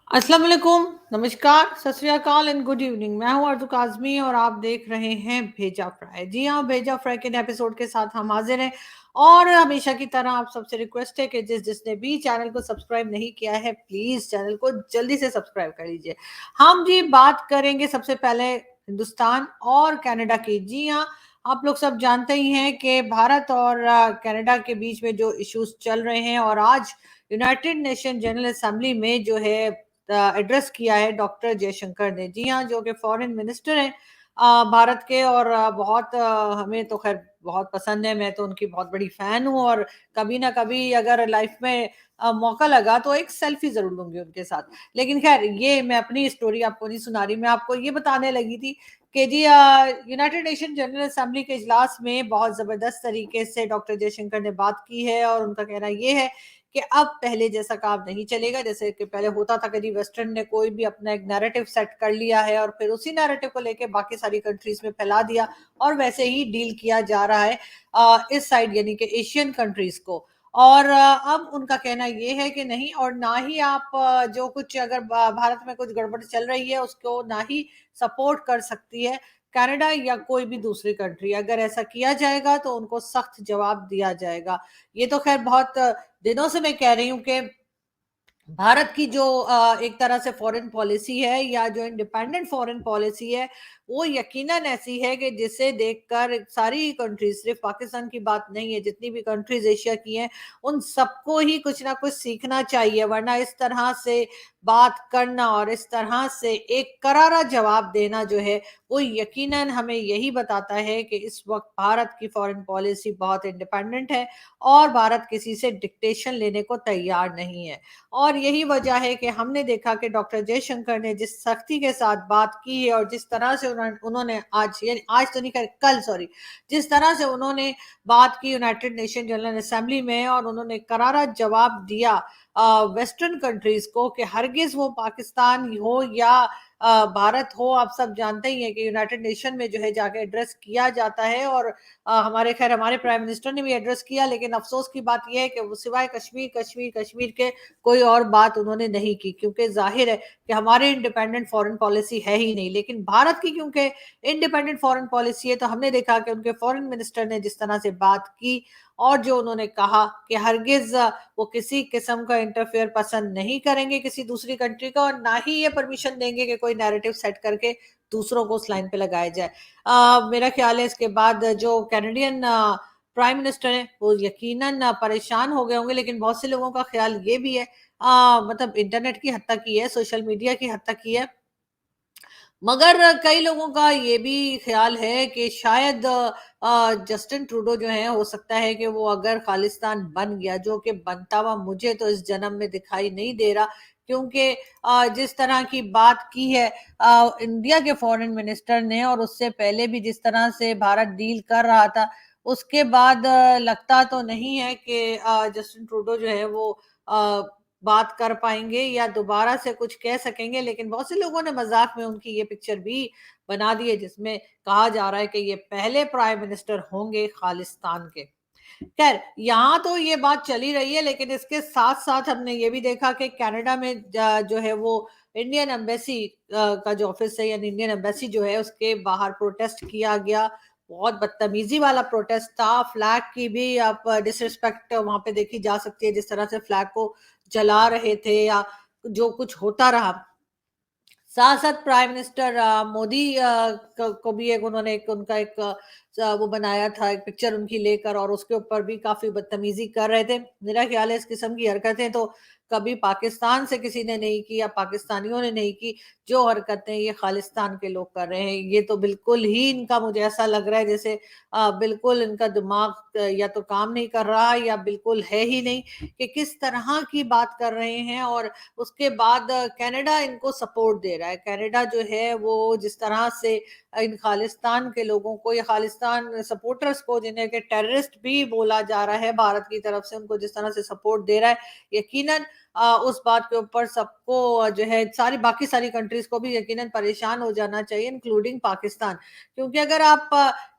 अस्सलाम वालेकुम, नमस्कार, सत श्री अकाल एंड गुड इवनिंग। मैं हूं अर्ज़ू काज़मी और आप देख रहे हैं भेजा फ्राई। जी हाँ, भेजा फ्राई के नए एपिसोड के साथ हम हाज़िर हैं और हमेशा की तरह आप सबसे रिक्वेस्ट है कि जिसने भी चैनल को सब्सक्राइब नहीं किया है, प्लीज़ चैनल को जल्दी से सब्सक्राइब कर लीजिए। हम जी बात करेंगे सबसे पहले हिंदुस्तान और कनाडा की। जी हाँ, आप लोग सब जानते ही हैं कि भारत और कनाडा के बीच में जो इश्यूज़ चल रहे हैं और आज यूनाइटेड नेशन जनरल असेंबली में जो है एड्रेस किया है डॉक्टर जयशंकर ने। जी हाँ, जो कि फॉरेन मिनिस्टर हैं भारत के और बहुत हमें तो खैर बहुत पसंद है। मैं तो उनकी बहुत बड़ी फ़ैन हूँ और कभी ना कभी अगर लाइफ़ में मौका लगा तो एक सेल्फ़ी ज़रूर लूँगी उनके साथ। लेकिन खैर ये मैं अपनी स्टोरी आपको नहीं सुना रही, मैं आपको ये बताने लगी थी कि जी यूनाइटेड नेशन जनरल असेंबली के इजलास में बहुत ज़बरदस्त तरीके से डॉक्टर जयशंकर ने बात की है और उनका कहना ये है कि अब पहले जैसा काम नहीं चलेगा। जैसे कि पहले होता था कभी वेस्टर्न ने कोई भी अपना एक नैरेटिव सेट कर लिया है और फिर उसी नैरेटिव को लेके बाकी सारी कंट्रीज में फैला दिया और वैसे ही डील किया जा रहा है इस साइड यानी कि एशियन कंट्रीज को। और अब उनका कहना ये है कि नहीं, और ना ही आप जो कुछ अगर भारत में कुछ गड़बड़ चल रही है उसको ना ही सपोर्ट कर सकती है कनाडा या कोई भी दूसरी कंट्री। अगर ऐसा किया जाएगा तो उनको सख्त जवाब दिया जाएगा। ये तो खैर बहुत दिनों से मैं कह रही हूँ कि भारत की जो एक तरह से फॉरेन पॉलिसी है या जो इंडिपेंडेंट फॉरेन पॉलिसी है, वो यकीनन ऐसी है कि जिसे देखकर सारी कंट्रीज, सिर्फ पाकिस्तान की बात नहीं है, जितनी भी कंट्रीज एशिया की हैं, उन सबको ही कुछ ना कुछ सीखना चाहिए। वरना इस तरह से बात करना और इस तरह से एक करारा जवाब देना जो है, वो यकीनन हमें यही बताता है कि इस वक्त भारत की फॉरेन पॉलिसी बहुत इंडिपेंडेंट है और भारत किसी से डिक्टेशन लेने को तैयार नहीं है। और यही वजह है कि हमने देखा कि डॉक्टर जयशंकर ने जिस सख्ती के साथ बात की है और जिस तरह से उन्होंने आज, यानी आज तो नहीं कर, कल सॉरी, जिस तरह से उन्होंने बात की यूनाइटेड नेशन जनरल असेंबली में और उन्होंने करारा जवाब दिया वेस्टर्न कंट्रीज को कि हरगिज वो पाकिस्तान हो या भारत हो, आप सब जानते ही हैं कि यूनाइटेड नेशन में जो है जाके एड्रेस किया जाता है और हमारे खैर हमारे प्राइम मिनिस्टर ने भी एड्रेस किया। लेकिन अफसोस की बात यह है कि वो सिवाय कश्मीर कश्मीर कश्मीर के कोई और बात उन्होंने नहीं की, क्योंकि जाहिर है कि हमारी इंडिपेंडेंट फॉरेन पॉलिसी है ही नहीं। लेकिन भारत की क्योंकि इंडिपेंडेंट फॉरेन पॉलिसी है, तो हमने देखा कि उनके फॉरेन मिनिस्टर ने जिस तरह से बात की और जो उन्होंने कहा कि हरगिज वो किसी किस्म का इंटरफेयर पसंद नहीं करेंगे किसी दूसरी कंट्री का, और ना ही ये परमिशन देंगे कि कोई नैरेटिव सेट करके दूसरों को उस लाइन पे लगाया जाए। मेरा ख्याल है इसके बाद जो कैनेडियन प्राइम मिनिस्टर हैं वो यकीनन परेशान हो गए होंगे। लेकिन बहुत से लोगों का ख्याल ये भी है, मतलब इंटरनेट की हद तक ही है, सोशल मीडिया की हद तक ही है, मगर कई लोगों का ये भी ख्याल है कि शायद जस्टिन ट्रूडो जो है, हो सकता है कि वो अगर खालिस्तान बन गया, जो कि बनता हुआ मुझे तो इस जन्म में दिखाई नहीं दे रहा, क्योंकि जिस तरह की बात की है इंडिया के फॉरेन मिनिस्टर ने और उससे पहले भी जिस तरह से भारत डील कर रहा था, उसके बाद लगता तो नहीं है कि जस्टिन ट्रूडो जो है वो अ, बात कर पाएँगे या दोबारा से कुछ कह सकेंगे। लेकिन बहुत से लोगों ने मज़ाक में उनकी ये पिक्चर भी बना दी है, जिसमें कहा जा रहा है कि ये पहले प्राइम मिनिस्टर होंगे खालिस्तान के। खैर, यहाँ तो ये बात चली रही है, लेकिन इसके साथ-साथ हमने ये भी देखा कि कनाडा में जो है वो इंडियन एम्बेसी का जो ऑफ़िस है, यानी इंडियन एम्बेसी जो है उसके बाहर प्रोटेस्ट किया गया। बहुत बदतमीज़ी वाला प्रोटेस्ट था, फ्लैग की भी आप डिसरिस्पेक्ट वहाँ पे देखी जा सकती है, जिस तरह से फ्लैग को जला रहे थे या जो कुछ होता रहा। साथ-साथ प्राइम मिनिस्टर मोदी को भी एक उन्होंने एक उनका एक वो बनाया था एक पिक्चर उनकी लेकर और उसके ऊपर भी काफ़ी बदतमीज़ी कर रहे थे। मेरा ख़्याल है इस किस्म की हरकतें तो कभी पाकिस्तान से किसी ने नहीं की या पाकिस्तानियों ने नहीं की। जो हरकतें ये खालिस्तान के लोग कर रहे हैं, ये तो बिल्कुल ही इनका मुझे ऐसा लग रहा है जैसे बिल्कुल इनका दिमाग या तो काम नहीं कर रहा या बिल्कुल है ही नहीं कि किस तरह की बात कर रहे हैं। और उसके बाद कनाडा इनको सपोर्ट दे रहा है। कनाडा जो है वो जिस तरह से इन खालिस्तान के लोगों को या खालिस्तान सपोर्टर्स को, जिन्हें कि टेररिस्ट भी बोला जा रहा है भारत की तरफ से, उनको जिस तरह से सपोर्ट दे रहा है, यकीनन उस बात के ऊपर सबको जो है सारी बाकी सारी कंट्रीज़ को भी यकीनन परेशान हो जाना चाहिए इंक्लूडिंग पाकिस्तान। क्योंकि अगर आप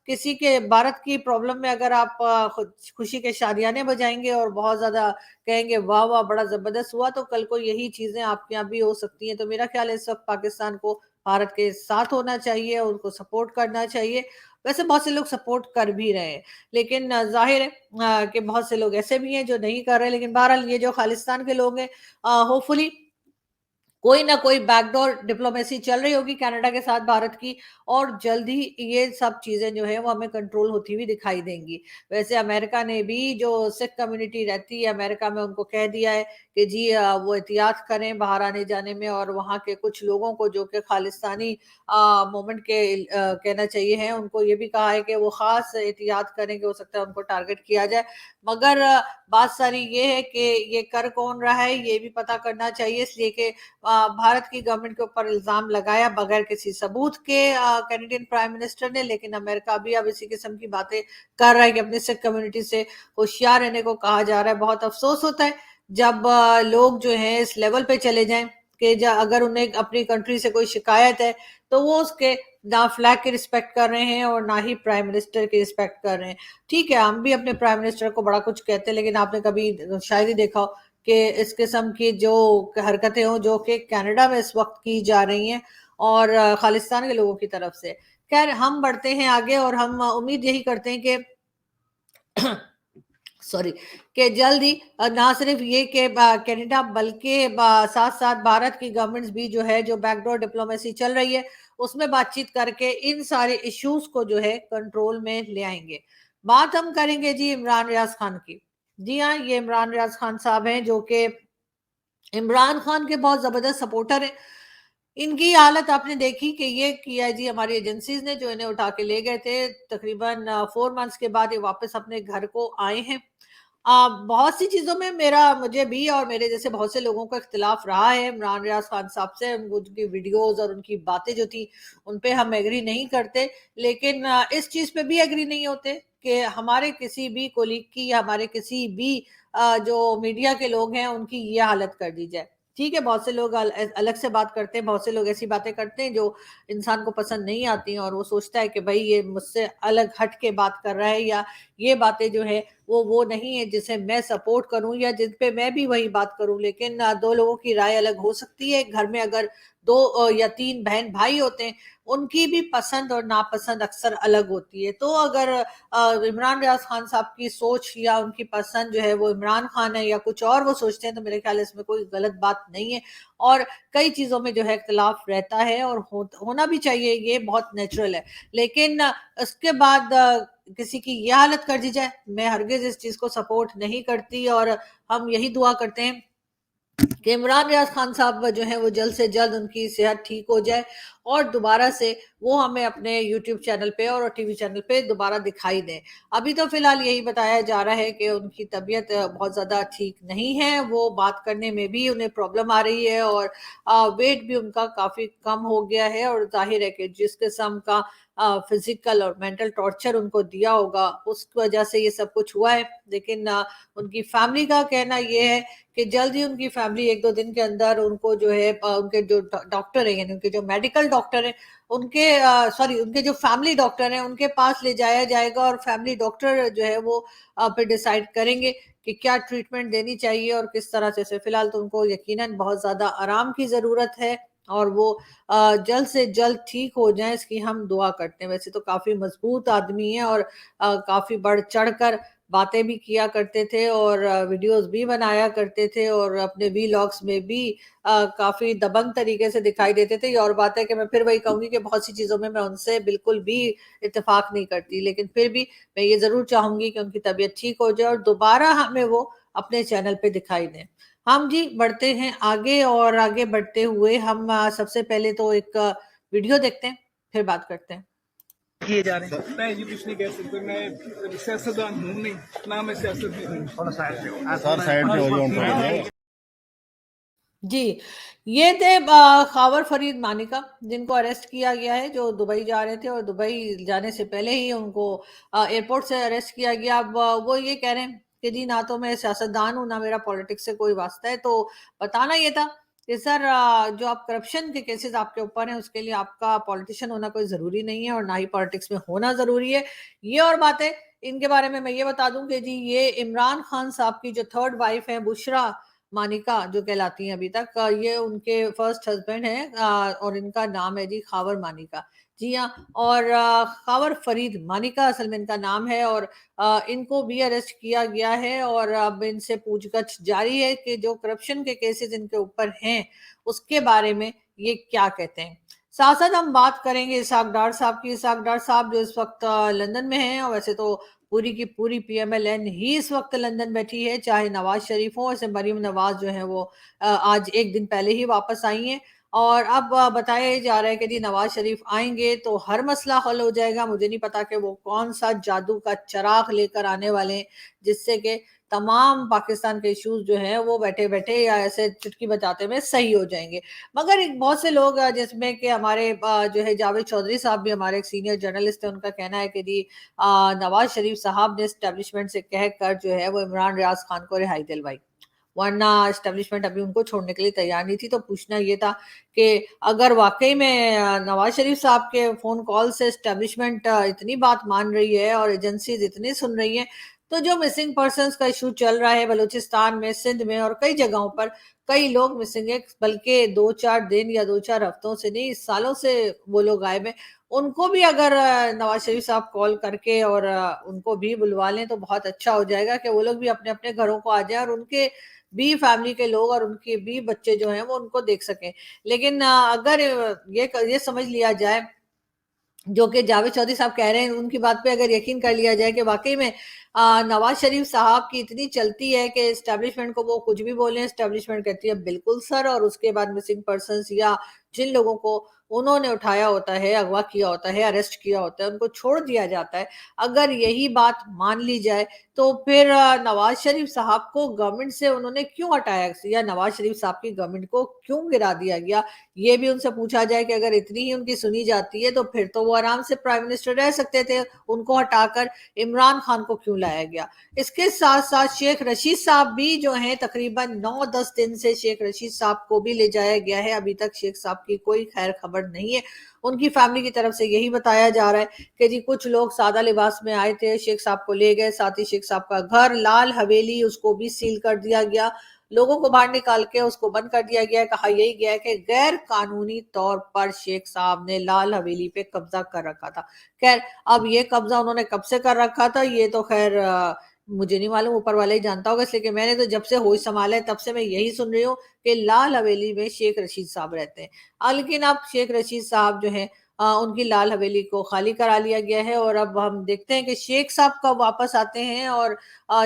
किसी के भारत की प्रॉब्लम में अगर आप खुद खुशी के शादियाने बजाएँगे और बहुत ज़्यादा कहेंगे वाह, वाह! बड़ा ज़बरदस्त हुआ, तो कल को यही चीज़ें आपके यहाँ भी हो सकती हैं। तो मेरा ख़्याल है इस वक़्त पाकिस्तान को भारत के साथ होना चाहिए, उनको सपोर्ट करना चाहिए। वैसे बहुत से लोग सपोर्ट कर भी रहे हैं, लेकिन ज़ाहिर है कि बहुत से लोग ऐसे भी हैं जो नहीं कर रहे, लेकिन बहरहाल ये जो खालिस्तान के लोग हैं होपफुली कोई ना कोई बैकडोर डिप्लोमेसी चल रही होगी कनाडा के साथ भारत की, और जल्द ही ये सब चीजें जो है वो हमें कंट्रोल होती हुई दिखाई देंगी। वैसे अमेरिका ने भी जो सिख कम्युनिटी रहती है अमेरिका में उनको कह दिया है कि जी वो एहतियात करें बाहर आने जाने में, और वहाँ के कुछ लोगों को जो कि खालिस्तानी मूवमेंट के कहना चाहिए है उनको ये भी कहा है कि वो खास एहतियात करें कि हो सकता है उनको टारगेट किया जाए। मगर बात सारी ये है कि ये कर कौन रहा है ये भी पता करना चाहिए, इसलिए कि भारत की गवर्नमेंट के ऊपर इल्जाम लगाया बगैर किसी सबूत के कैनेडियन प्राइम मिनिस्टर ने, लेकिन अमेरिका भी अब इसी किस्म की बातें कर रहा है कि अपने सिख कम्युनिटी से होशियार रहने को कहा जा रहा है। बहुत अफसोस होता है जब लोग जो हैं इस लेवल पे चले जाएं कि अगर उन्हें अपनी कंट्री से कोई शिकायत है तो वो उसके ना फ्लैग की रिस्पेक्ट कर रहे हैं और ना ही प्राइम मिनिस्टर की रिस्पेक्ट कर रहे हैं। ठीक है, हम भी अपने प्राइम मिनिस्टर को बड़ा कुछ कहते हैं, लेकिन आपने कभी शायद ही देखा हो कि इस किस्म की जो हरकतें हों जो कि कनाडा में इस वक्त की जा रही हैं और खालिस्तान के लोगों की तरफ से। खैर हम बढ़ते हैं आगे और हम उम्मीद यही करते हैं कि सॉरी कि जल्द ही ना सिर्फ ये कि कनाडा बल्कि साथ साथ भारत की गवर्नमेंट्स भी जो है जो बैकडोर डिप्लोमेसी चल रही है उसमें बातचीत करके इन सारे इश्यूज को जो है कंट्रोल में ले आएंगे। बात हम करेंगे जी इमरान रियाज खान की। जी हाँ, ये इमरान रियाज खान साहब हैं जो कि इमरान खान के बहुत जबरदस्त सपोर्टर हैं। इनकी हालत आपने देखी कि ये किया है जी हमारी एजेंसीज ने जो इन्हें उठा के ले गए थे। तकरीबन 4 मंथ्स के बाद ये वापस अपने घर को आए हैं। बहुत सी चीज़ों में मेरा मुझे भी और मेरे जैसे बहुत से लोगों का इख्तिलाफ रहा है इमरान रियाज खान साहब से। उनकी वीडियोज़ और उनकी बातें जो थी, उन पे हम एग्री नहीं करते। लेकिन इस चीज़ पे भी एग्री नहीं होते कि हमारे किसी भी कोलीग की या हमारे किसी भी जो मीडिया के लोग हैं, उनकी ये हालत कर दी जाए। ठीक है, बहुत से लोग अलग से बात करते हैं, बहुत से लोग ऐसी बातें करते हैं जो इंसान को पसंद नहीं आती हैं और वो सोचता है कि भई ये मुझसे अलग हट के बात कर रहा है या ये बातें जो है वो नहीं है जिसे मैं सपोर्ट करूं या जिन पे मैं भी वही बात करूं। लेकिन दो लोगों की राय अलग हो सकती है। घर में अगर दो या तीन बहन भाई होते हैं, उनकी भी पसंद और नापसंद अक्सर अलग होती है। तो अगर इमरान रियाज खान साहब की सोच या उनकी पसंद जो है वो इमरान खान है या कुछ और वो सोचते हैं, तो मेरे ख्याल इसमें कोई गलत बात नहीं है। और कई चीजों में जो है इख्तिलाफ रहता है और होना भी चाहिए, ये बहुत नेचुरल है। लेकिन उसके बाद किसी की ये हालत कर दी जाए, मैं हरगिज इस चीज को सपोर्ट नहीं करती। और हम यही दुआ करते हैं कि इमरान रियाज खान साहब जो है वो जल्द से जल्द उनकी सेहत ठीक हो जाए और दोबारा से वो हमें अपने यूट्यूब चैनल पे और टीवी चैनल पे दोबारा दिखाई दें। अभी तो फिलहाल यही बताया जा रहा है कि उनकी तबीयत बहुत ज़्यादा ठीक नहीं है, वो बात करने में भी उन्हें प्रॉब्लम आ रही है और वेट भी उनका काफ़ी कम हो गया है। और जाहिर है कि जिस किस्म का फिजिकल और मेंटल टॉर्चर उनको दिया होगा उसकी वजह से ये सब कुछ हुआ है। लेकिन उनकी फैमिली का कहना ये है कि जल्द ही उनकी फैमिली 1-2 दिन के अंदर उनको जो है उनके जो डॉक्टर हैं यानी उनके जो मेडिकल डॉक्टर हैं उनके सॉरी उनके जो फैमिली डॉक्टर हैं उनके पास ले जाया जाएगा और फैमिली डॉक्टर जो है वो फिर डिसाइड करेंगे कि क्या ट्रीटमेंट देनी चाहिए और किस तरह से। फिलहाल तो उनको यकीनन बहुत ज़्यादा आराम की ज़रूरत है और वो जल्द से जल्द ठीक हो जाएँ इसकी हम दुआ करते हैं। वैसे तो काफ़ी मज़बूत आदमी हैं और काफ़ी बढ़-चढ़ कर बातें भी किया करते थे और वीडियोस भी बनाया करते थे और अपने व्लॉग्स में भी काफ़ी दबंग तरीके से दिखाई देते थे। ये और बात है कि मैं फिर वही कहूँगी कि बहुत सी चीज़ों में मैं उनसे बिल्कुल भी इत्तेफ़ाक नहीं करती। लेकिन फिर भी मैं ये ज़रूर चाहूँगी कि उनकी तबीयत ठीक हो जाए और दोबारा हमें वो अपने चैनल पे दिखाई दें। हम जी बढ़ते हैं आगे और आगे बढ़ते हुए हम सबसे पहले तो एक वीडियो देखते हैं, फिर बात करते हैं। किए जा रहे हैं। मैं जी कुछ नहीं कह सकता, मैं सियासतदान हूँ नहीं, ना मैं सियासत में हूँ। थोड़ा साइड पे हो सर, साइड पे हो जाओ। जी, ये थे खावर फरीद मानिका जिनको अरेस्ट किया गया है, जो दुबई जा रहे थे और दुबई जाने से पहले ही उनको एयरपोर्ट से अरेस्ट किया गया। अब वो ये कह रहे हैं कि जी ना तो मैं सियासतदान हूँ, ना मेरा पॉलिटिक्स से कोई वास्ता है, तो बताना ये था कि सर जो आप करप्शन के केसेस आपके ऊपर हैं उसके लिए आपका पॉलिटिशियन होना कोई ज़रूरी नहीं है और ना ही पॉलिटिक्स में होना ज़रूरी है। ये और बातें, इनके बारे में मैं ये बता दूँ कि जी ये इमरान खान साहब की जो थर्ड वाइफ है बुशरा मानिका जो कहलाती हैं अभी तक, ये उनके फर्स्ट हस्बैंड हैं और इनका नाम है जी खावर मानिका। जी हाँ, और खावर फरीद मानिका असल में इनका नाम है और इनको भी अरेस्ट किया गया है और अब इनसे पूछताछ जारी है कि जो करप्शन के केसेस इनके ऊपर हैं, उसके बारे में ये क्या कहते हैं। साथ-साथ हम बात करेंगे इसहाक डार साहब की। इसहाक डार साहब जो इस वक़्त लंदन में हैं और वैसे तो पूरी की पूरी पीएमएलएन ही इस वक़्त लंदन बैठी है, चाहे नवाज़ शरीफ हो, वैसे मरीम नवाज़ जो है वो आज 1 दिन पहले ही वापस आई हैं और अब बताया जा रहा है कि जी नवाज़ शरीफ आएँगे तो हर मसला हल हो जाएगा। मुझे नहीं पता कि वो कौन-सा जादू का चिराग लेकर आने वाले हैं, जिससे कि तमाम पाकिस्तान के इश्यूज़ जो हैं वो बैठे-बैठे या ऐसे चुटकी बजाते में सही हो जाएँगे। मगर एक बहुत से लोग जिसमें कि हमारे जो है जावेद चौधरी साहब भी हमारे एक सीनियर जर्नलिस्ट हैं, उनका कहना है कि जी नवाज़ शरीफ साहब ने एस्टेब्लिशमेंट से कहकर जो है वो इमरान रियाज़ खान को रिहाई दिलवाई। वरना एस्टेब्लिशमेंट अभी उनको छोड़ने के लिए तैयार नहीं थी। तो पूछना ये था कि अगर वाक़ई में नवाज़ शरीफ साहब के फ़ोन कॉल से एस्टेब्लिशमेंट इतनी बात मान रही है और एजेंसीज़ इतनी सुन रही हैं, तो जो मिसिंग पर्सन्स का इश्यू चल रहा है बलूचिस्तान में, सिंध में और कई जगहों पर कई लोग मिसिंग हैं, बल्कि 2-4 दिन या 2-4 हफ्तों से नहीं, सालों से वो लोग गायब हैं। उनको भी अगर नवाज़ शरीफ साहब कॉल करके और उनको भी बुलवा लें तो बहुत अच्छा हो जाएगा कि वो लोग भी अपने-अपने घरों को आ जाएँ और उनके भी फैमिली के लोग और उनके भी बच्चे जो हैं वो उनको देख सकें। लेकिन अगर ये समझ लिया जाए जो कि जावेद चौधरी साहब कह रहे हैं, उनकी बात पे अगर यकीन कर लिया जाए कि वाक़ई में नवाज़ शरीफ साहब की इतनी चलती है कि एस्टेब्लिशमेंट को वो कुछ भी बोलें, एस्टेब्लिशमेंट कहती है बिल्कुल सर और उसके बाद मिसिंग पर्सन्स या जिन लोगों को उन्होंने उठाया होता है, अगवा किया होता है, अरेस्ट किया होता है, उनको छोड़ दिया जाता है। अगर यही बात मान ली जाए, तो फिर नवाज़ शरीफ साहब को गवर्नमेंट से उन्होंने क्यों हटाया या नवाज़ शरीफ साहब की गवर्नमेंट को क्यों गिरा दिया गया? ये भी उनसे पूछा जाए कि अगर इतनी ही उनकी सुनी जाती है तो फिर तो वो आराम से प्राइम मिनिस्टर रह सकते थे, उनको हटाकर इमरान खान को क्यों लाया गया? इसके साथ-साथ शेख रशीद साहब भी जो हैं तकरीबन 9-10 दिन से शेख रशीद साहब को भी ले जाया गया है, अभी तक शेख साहब की कोई खैर खबर नहीं है। उनकी फैमिली की तरफ से यही बताया जा रहा है कि जी कुछ लोग सादा लिबास में आए थे, शेख साहब को ले गए, साथ ही शेख साहब का घर लाल हवेली उसको भी सील कर दिया गया। लोगों को बाहर निकाल के उसको बंद कर दिया गया है। कहा यही गया है कि गैर कानूनी तौर पर शेख साहब ने लाल हवेली पे कब्जा कर रखा था। खैर अब ये कब्जा उन्होंने कब से कर रखा था ये तो खैर मुझे नहीं मालूम, ऊपर वाला ही जानता होगा, इसलिए कि मैंने तो जब से होश संभाला है तब से मैं यही सुन रही हूँ कि लाल हवेली में शेख रशीद साहब रहते हैं। लेकिन अब शेख रशीद साहब जो हैं उनकी लाल हवेली को खाली करा लिया गया है और अब हम देखते हैं कि शेख साहब कब वापस आते हैं और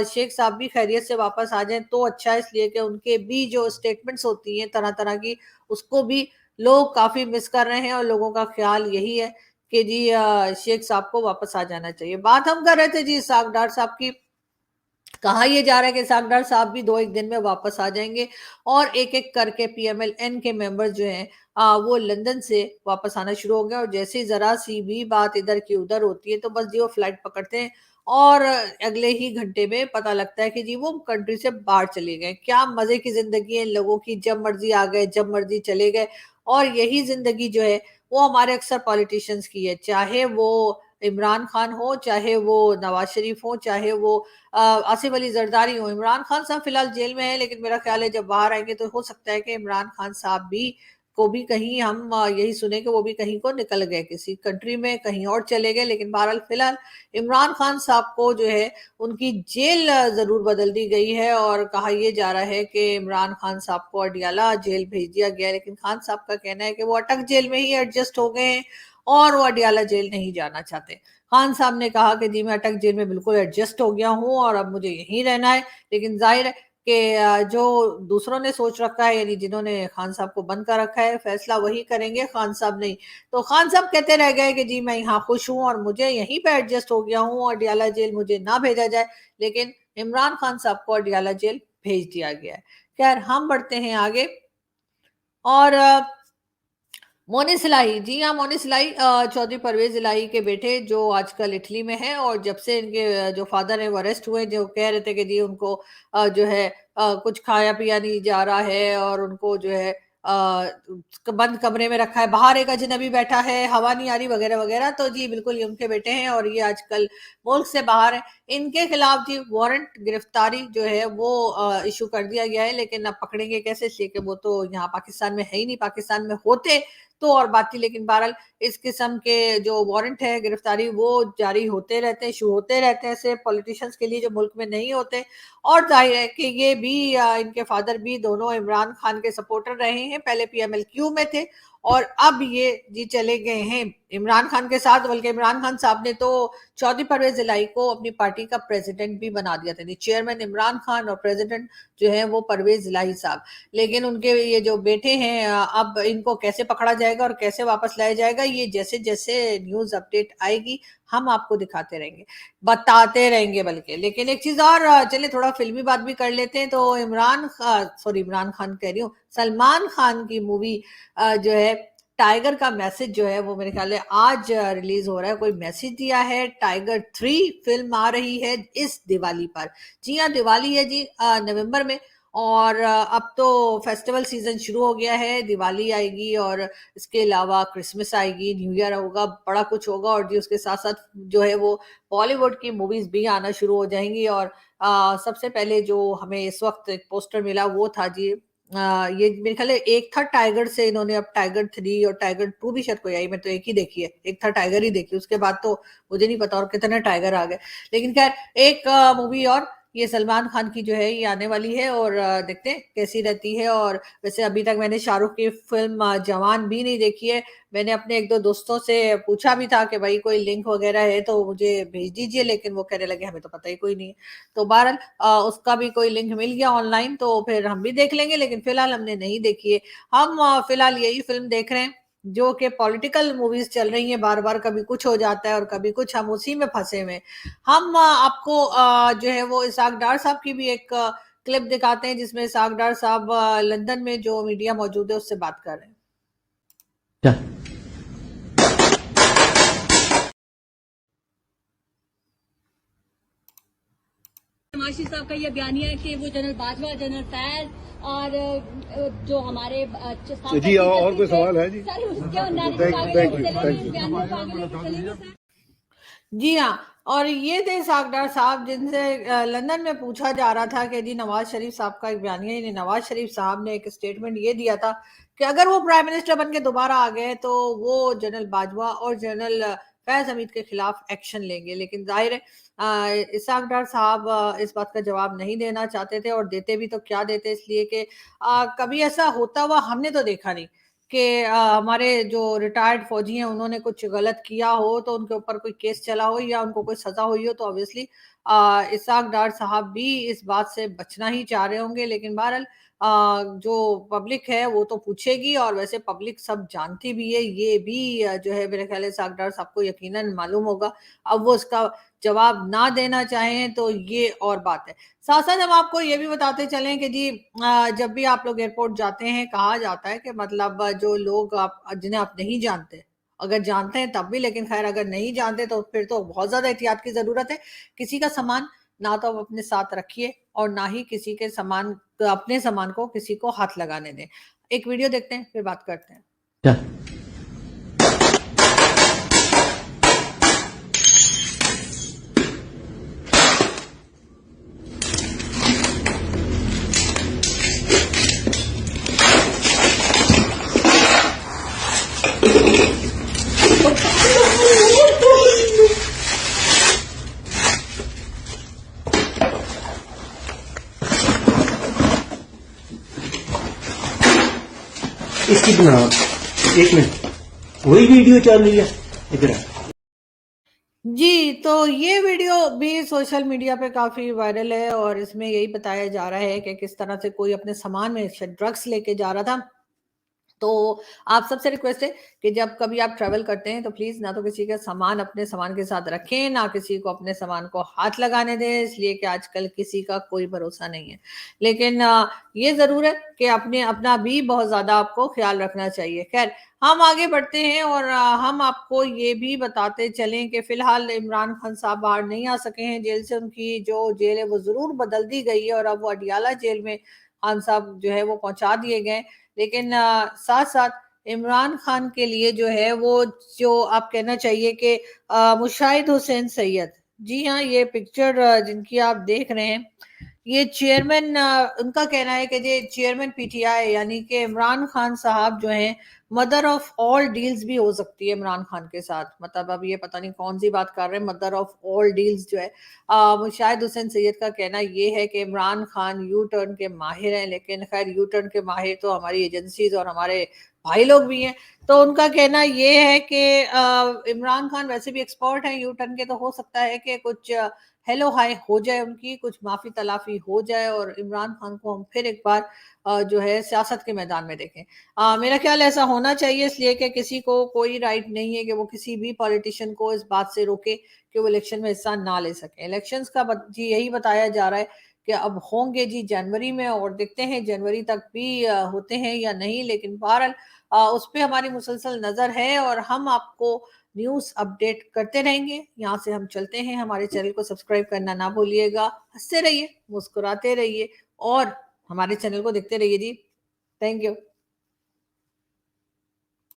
शेख साहब भी खैरियत से वापस आ जाएँ तो अच्छा है, इसलिए कि उनके भी जो स्टेटमेंट्स होती हैं तरह-तरह की, उसको भी लोग काफ़ी मिस कर रहे हैं और लोगों का ख़्याल यही है कि जी शेख साहब को वापस आ जाना चाहिए। बात हम कर रहे थे जी इसहाक डार साहब की। कहा ये जा रहा है कि इसहाक डार साहब भी 2-1 दिन में वापस आ जाएँगे और एक-एक करके पीएमएल-एन के मेंबर्स जो हैं वो लंदन से वापस आना शुरू हो गए और जैसे ही ज़रा-सी भी बात इधर की उधर होती है, तो बस जी वो फ्लाइट पकड़ते हैं और अगले ही घंटे में पता लगता है कि जी वो कंट्री से बाहर चले गए। क्या मज़े की ज़िंदगी है इन लोगों की, जब मर्ज़ी आ गए, जब मर्ज़ी चले गए और यही ज़िंदगी जो है, वो हमारे अक्सर पॉलिटिशियंस की है। चाहे वो इमरान खान हो, चाहे वो नवाज़ शरीफ हो, चाहे वो आसिफ अली ज़रदारी हो। इमरान खान साहब फिलहाल जेल में हैं, लेकिन मेरा ख़्याल है जब बाहर आएँगे तो हो सकता है कि इमरान खान साहब भी को भी कहीं हम यही सुने कि वो भी कहीं को निकल गए, किसी कंट्री में कहीं और चले गए। लेकिन बहरहाल फिलहाल इमरान खान साहब को जो है उनकी जेल ज़रूर बदल दी गई है और कहा ये जा रहा है कि इमरान खान साहब को अडियाला जेल भेज दिया गया है। लेकिन खान साहब का कहना है कि वो अटक जेल में ही एडजस्ट हो गए हैं और वो अडियाला जेल नहीं जाना चाहते। खान साहब ने कहा कि जी मैं अटक जेल में बिल्कुल एडजस्ट हो गया हूँ और अब मुझे यहीं रहना है। लेकिन ज़ाहिर है कि जो दूसरों ने सोच रखा है यानी जिन्होंने खान साहब को बंद कर रखा है, फैसला वही करेंगे, खान साहब नहीं। तो खान साहब कहते रह गए कि जी मैं यहाँ खुश हूँ और मुझे यहीं पे एडजस्ट हो गया हूँ, अडियाला जेल मुझे ना भेजा जाए। लेकिन इमरान खान साहब को अडियाला जेल भेज दिया गया है। खैर हम बढ़ते हैं आगे और मोनिस इलाही, जी हाँ, मोनिस इलाही चौधरी परवेज़ इलाही के बेटे जो आजकल इटली में हैं और जब से इनके जो फादर हैं वो अरेस्ट हुए, जो कह रहे थे कि जी उनको जो है कुछ खाया-पिया नहीं जा रहा है और उनको जो है बंद कमरे में रखा है, बाहर एक अजनबी बैठा है, हवा नहीं आ रही वगैरह-वगैरह। तो जी बिल्कुल ये उनके बेटे हैं और ये आजकल मुल्क से बाहर हैं। इनके खिलाफ जी वारंट गिरफ्तारी जो है वो इश्यू कर दिया गया है, लेकिन अब पकड़ेंगे कैसे इसलिए कि वो तो यहाँ पाकिस्तान में है ही नहीं, पाकिस्तान में होते तो और बात थी, लेकिन बहरहाल इस किस्म के जो वारंट है गिरफ्तारी वो जारी होते रहते हैं, इश्यू होते रहते हैं ऐसे पॉलिटिशियंस के लिए जो मुल्क में नहीं होते। और जाहिर है कि ये भी इनके फादर भी दोनों इमरान खान के सपोर्टर रहे हैं, पहले पीएमएलक्यू में थे और अब ये जी चले गए हैं इमरान खान के साथ। बल्कि इमरान खान साहब ने तो चौधरी परवेज इलाही को अपनी पार्टी का प्रेसिडेंट भी बना दिया था, चेयरमैन इमरान खान और प्रेसिडेंट जो है वो परवेज इलाही साहब। लेकिन उनके ये जो बेटे हैं अब इनको कैसे पकड़ा जाएगा और कैसे वापस लाया जाएगा, ये जैसे जैसे न्यूज अपडेट आएगी हम आपको दिखाते रहेंगे, बताते रहेंगे बल्कि। लेकिन एक चीज और चलिए थोड़ा फिल्मी बात भी कर लेते हैं। तो इमरान खान कह रही हूँ, सलमान खान की मूवी जो है टाइगर का मैसेज जो है वो मेरे ख्याल है आज रिलीज हो रहा है। कोई मैसेज दिया है, टाइगर 3 फिल्म आ रही है इस दिवाली पर। जी हाँ, दिवाली है जी नवंबर में। और अब तो फेस्टिवल सीजन शुरू हो गया है, दिवाली आएगी और इसके अलावा क्रिसमस आएगी, न्यू ईयर होगा, बड़ा कुछ होगा। और जी उसके साथ साथ जो है वो बॉलीवुड की मूवीज भी आना शुरू हो जाएंगी। और सबसे पहले जो हमें इस वक्त एक पोस्टर मिला वो था जी ये मेरे ख्याल है एक था टाइगर से, इन्होंने अब टाइगर 3 और टाइगर 2 भी शायद कोई आई, मैं तो एक ही देखी है, एक था टाइगर ही देखी, उसके बाद तो मुझे नहीं पता और कितने टाइगर आ गए। लेकिन खैर एक मूवी और ये सलमान खान की जो है ये आने वाली है और देखते हैं कैसी रहती है। और वैसे अभी तक मैंने शाहरुख की फिल्म जवान भी नहीं देखी है। मैंने अपने एक दो दोस्तों से पूछा भी था कि भाई कोई लिंक वगैरह है तो मुझे भेज दीजिए, लेकिन वो कहने लगे हमें तो पता ही कोई नहीं है। तो बहरहाल उसका भी कोई लिंक मिल गया ऑनलाइन तो फिर हम भी देख लेंगे, लेकिन फिलहाल हमने नहीं देखी है। हम फिलहाल यही फिल्म देख रहे हैं जो कि पॉलिटिकल मूवीज चल रही हैं, बार बार कभी कुछ हो जाता है और कभी कुछ, हम उसी में फंसे हुए हैं। हम आपको जो है वो इसाक डार साहब की भी एक क्लिप दिखाते हैं जिसमें इसाक डार साहब लंदन में जो मीडिया मौजूद है उससे बात कर रहे हैं। क्या माशी साहब का ये बयानिया है कि वो जनरल बाजवा, जनरल फैज और जो हमारे जी और कोई सवाल है जी? सर उसके जी हाँ, और ये थे इसाक साहब जिनसे लंदन में पूछा जा रहा था कि जी नवाज शरीफ साहब का एक बयानिया, यानी नवाज शरीफ साहब ने एक स्टेटमेंट ये दिया था कि अगर वो प्राइम मिनिस्टर बन के दोबारा आ गए तो वो जनरल बाजवा और जनरल फैज हमीद के खिलाफ एक्शन लेंगे। लेकिन जाहिर है इसाक डार साहब इस बात का जवाब नहीं देना चाहते थे, और देते भी तो क्या देते, इसलिए कि कभी ऐसा होता हुआ हमने तो देखा नहीं कि हमारे जो रिटायर्ड फौजी हैं उन्होंने कुछ गलत किया हो तो उनके ऊपर कोई केस चला हो या उनको कोई सजा हुई हो। तो ऑब्वियसली इसाक डार साहब भी इस बात से बचना ही चाह रहे होंगे। लेकिन बहरहाल जो पब्लिक है वो तो पूछेगी, और वैसे पब्लिक सब जानती भी है, ये भी जो है मेरे ख्याल से इसाक डार साहब को यकीनन मालूम होगा। अब वो उसका जवाब ना देना चाहें तो ये और बात है। साथ साथ हम आपको ये भी बताते चलें कि जी जब भी आप लोग एयरपोर्ट जाते हैं, कहा जाता है कि मतलब जो लोग आप जिन्हें आप नहीं जानते, अगर जानते हैं तब भी, लेकिन खैर अगर नहीं जानते तो फिर तो बहुत ज्यादा एहतियात की जरूरत है। किसी का सामान ना तो आप अपने साथ रखिए और ना ही किसी के सामान, अपने सामान को किसी को हाथ लगाने दें। एक वीडियो देखते हैं फिर बात करते हैं। क्या इसकी बना एक मिनट वही वीडियो चल रही है इधर। जी, तो ये वीडियो भी सोशल मीडिया पे काफ़ी वायरल है और इसमें यही बताया जा रहा है कि किस तरह से कोई अपने सामान में शायद ड्रग्स लेके जा रहा था। तो आप सबसे रिक्वेस्ट है कि जब कभी आप ट्रैवल करते हैं तो प्लीज ना तो किसी का सामान अपने सामान के साथ रखें, ना किसी को अपने सामान को हाथ लगाने दें, इसलिए कि आजकल किसी का कोई भरोसा नहीं है। लेकिन ये जरूर है कि अपना भी बहुत ज्यादा आपको ख्याल रखना चाहिए। खैर, हम आगे बढ़ते हैं और हम आपको ये भी बताते चलें कि फिलहाल इमरान खान साहब बाहर नहीं आ सके हैं जेल से। उनकी जो जेल है वो जरूर बदल दी गई है और अब वो अडियाला जेल में खान साहब जो है वो पहुंचा दिए गए। लेकिन साथ साथ इमरान खान के लिए जो है वो, जो आप कहना चाहिए कि मुशाहिद हुसैन सैयद, जी हाँ, ये पिक्चर जिनकी आप देख रहे हैं, ये चेयरमैन, उनका कहना है कि ये चेयरमैन पीटीआई यानी कि इमरान खान साहब जो हैं मदर ऑफ ऑल डील्स भी हो सकती है इमरान खान के साथ। मतलब अब ये पता नहीं कौन सी बात कर रहे हैं, मदर ऑफ ऑल डील्स जो है। मुशाहिद हुसैन सैयद का कहना ये है कि इमरान खान यू टर्न के माहिर हैं, लेकिन खैर यू टर्न के माहिर तो हमारी एजेंसीज और हमारे भाई लोग भी हैं। तो उनका कहना ये है कि इमरान खान वैसे भी एक्सपर्ट हैं यू टर्न के, तो हो सकता है कि कुछ हेलो हाय हो जाए, उनकी कुछ माफी तलाफी हो जाए और इमरान खान को हम फिर एक बार जो है सियासत के मैदान में देखें। मेरा ख्याल ऐसा होना चाहिए, इसलिए कि किसी को कोई राइट नहीं है कि वो किसी भी पॉलिटिशियन को इस बात से रोके कि वो इलेक्शन में हिस्सा ना ले सके। इलेक्शंस का जी यही बताया जा रहा है कि अब होंगे जी जनवरी में, और देखते हैं जनवरी तक भी होते हैं या नहीं। लेकिन बहरहाल उस पर हमारी मुसलसल नजर है और हम आपको न्यूज़ अपडेट करते रहेंगे। यहाँ से हम चलते हैं, हमारे चैनल को सब्सक्राइब करना ना भूलिएगा। हंसते रहिए, मुस्कुराते रहिए और हमारे चैनल को देखते रहिए जी। Thank you.